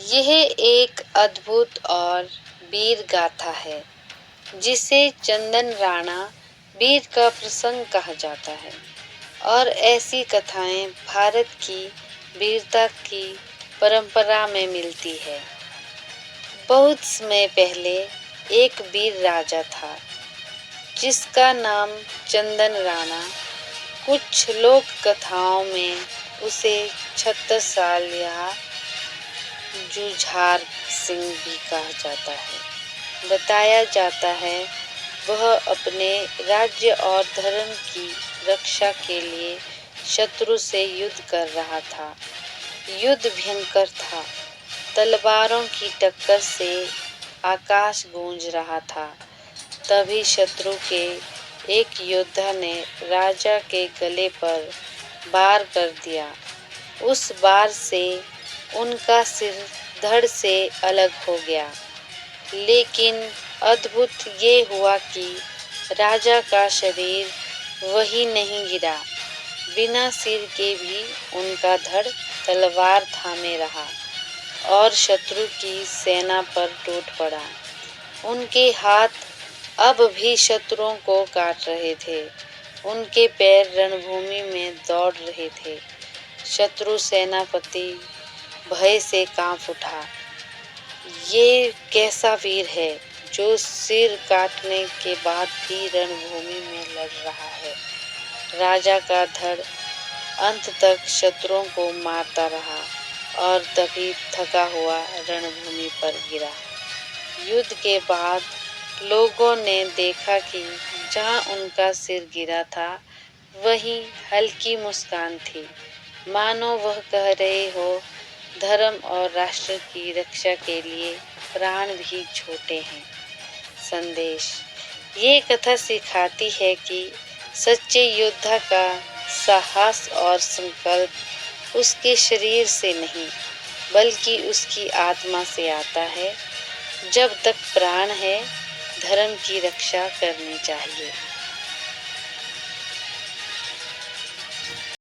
यह एक अद्भुत और वीर गाथा है जिसे चंदन राणा वीर का प्रसंग कहा जाता है। और ऐसी कथाएं भारत की वीरता की परंपरा में मिलती है। बहुत समय पहले एक वीर राजा था जिसका नाम चंदन राणा। कुछ लोक कथाओं में उसे छत्रसाल या जुझार सिंह भी कहा जाता है। बताया जाता है वह अपने राज्य और धर्म की रक्षा के लिए शत्रु से युद्ध कर रहा था। युद्ध भयंकर था। तलवारों की टक्कर से आकाश गूंज रहा था। तभी शत्रु के एक योद्धा ने राजा के गले पर वार कर दिया। उस वार से उनका सिर धड़ से अलग हो गया। लेकिन अद्भुत ये हुआ कि राजा का शरीर वहीं नहीं गिरा। बिना सिर के भी उनका धड़ तलवार थामे रहा और शत्रु की सेना पर टूट पड़ा। उनके हाथ अब भी शत्रुओं को काट रहे थे। उनके पैर रणभूमि में दौड़ रहे थे। शत्रु सेनापति भय से कांप उठा। ये कैसा वीर है जो सिर काटने के बाद भी रणभूमि में लड़ रहा है। राजा का धड़ अंत तक शत्रुओं को मारता रहा और तभी थका हुआ रणभूमि पर गिरा। युद्ध के बाद लोगों ने देखा कि जहां उनका सिर गिरा था वहीं हल्की मुस्कान थी, मानो वह कह रहे हो धर्म और राष्ट्र की रक्षा के लिए प्राण भी छोड़े हैं। संदेश: ये कथा सिखाती है कि सच्चे योद्धा का साहस और संकल्प उसके शरीर से नहीं बल्कि उसकी आत्मा से आता है। जब तक प्राण है धर्म की रक्षा करनी चाहिए।